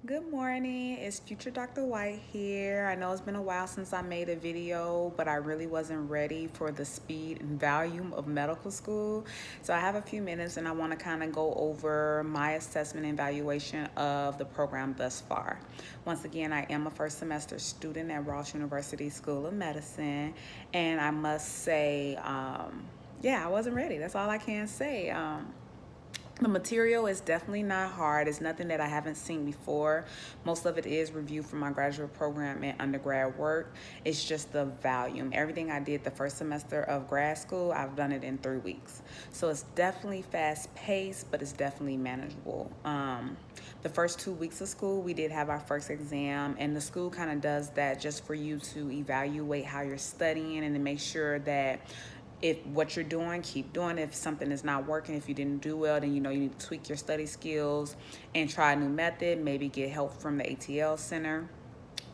Good morning, it's future Dr. White here. I know it's been a while since I made a video, but I really wasn't ready for the speed and volume of medical school. So I have a few minutes and I want to kind of go over my assessment and evaluation of the program thus far. Once again, I am a first semester student at Ross University School of Medicine, and I must say, yeah, I wasn't ready. That's all I can say. The material is definitely not hard. It's nothing that I haven't seen before. Most of it is reviewed from my graduate program and undergrad work. It's just the volume. Everything I did the first semester of grad school, I've done it in 3 weeks. So it's definitely fast paced, but it's definitely manageable. The first 2 weeks of school, we did have our first exam, and the school kind of does that just for you to evaluate how you're studying and to make sure that if what you're doing, keep doing. If something is not working, if you didn't do well, then you need to tweak your study skills and try a new method, maybe get help from the ATL Center.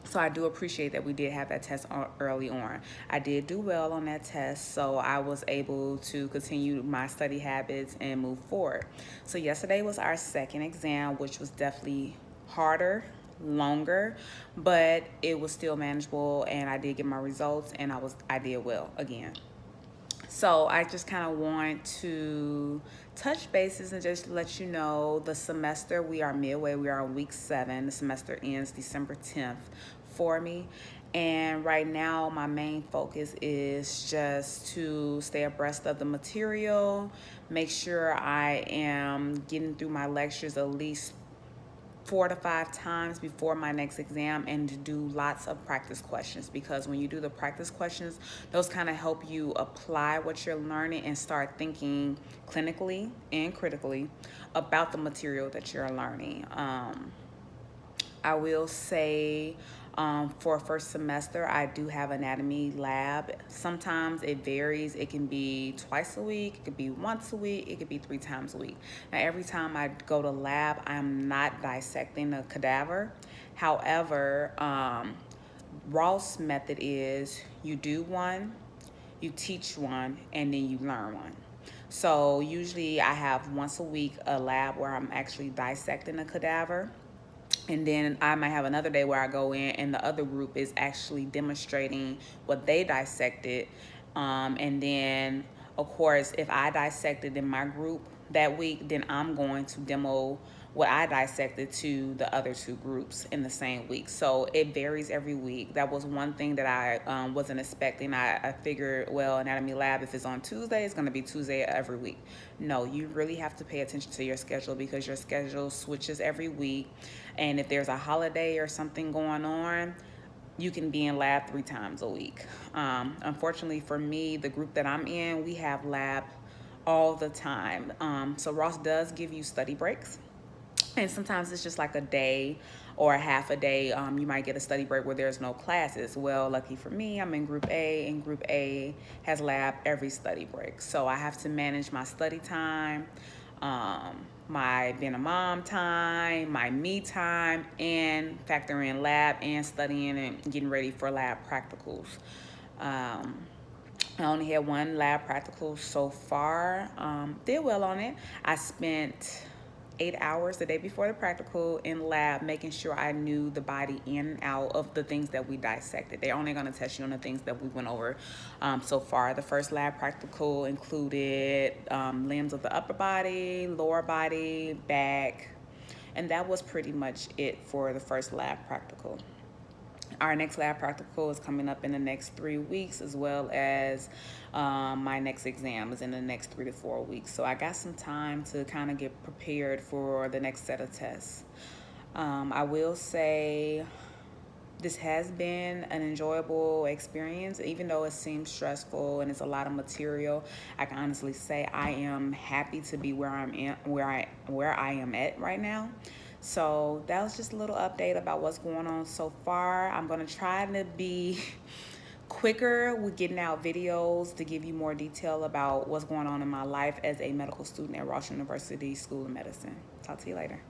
So I do appreciate that we did have that test early on. I did do well on that test, so I was able to continue my study habits and move forward. So yesterday was our second exam, which was definitely harder, longer, but it was still manageable, and I did get my results, and I did well again. So I just kind of want to touch bases and just let you know the semester, we are midway, we are on week 7. The semester ends December 10th for me. And right now my main focus is just to stay abreast of the material, make sure I am getting through my lectures at least 4 to 5 times before my next exam, and to do lots of practice questions, because when you do the practice questions, those kind of help you apply what you're learning and start thinking clinically and critically about the material that you're learning. I will say for first semester, I do have anatomy lab. Sometimes it varies. It can be twice a week, it could be once a week, it could be 3 times a week. Now, every time I go to lab, I'm not dissecting a cadaver. However, Ross method is you do one, you teach one, and then you learn one. So usually I have once a week a lab where I'm actually dissecting a cadaver, and then I might have another day where I go in and the other group is actually demonstrating what they dissected. And then, of course, if I dissected in my group that week, then I'm going to demo what I dissected to the other 2 groups in the same week. So it varies every week. That was one thing that I wasn't expecting. I figured, well, anatomy lab, if it's on Tuesday, it's going to be Tuesday every week. No, you really have to pay attention to your schedule, because your schedule switches every week. And if there's a holiday or something going on, you can be in lab 3 times a week. Unfortunately for me, the group that I'm in, we have lab all the time. So Ross does give you study breaks, and sometimes it's just like a day or a half a day. You might get a study break where there's no classes. Well, lucky for me, I'm in group A, and group A has lab every study break. So I have to manage my study time, my being a mom time, my me time, and factor in lab and studying and getting ready for lab practicals. I only had 1 lab practical so far. Did well on it. I spent 8 hours the day before the practical in lab, making sure I knew the body in and out of the things that we dissected. They're only going to test you on the things that we went over so far. The first lab practical included limbs of the upper body, lower body, back, and that was pretty much it for the first lab practical. Our next lab practical is coming up in the next 3 weeks, as well as my next exam is in the next 3 to 4 weeks. So I got some time to kind of get prepared for the next set of tests. I will say this has been an enjoyable experience, even though it seems stressful and it's a lot of material. I can honestly say I am happy to be where I am at right now. So that was just a little update about what's going on so far. I'm gonna try to be quicker with getting out videos to give you more detail about what's going on in my life as a medical student at Ross University School of Medicine. Talk to you later.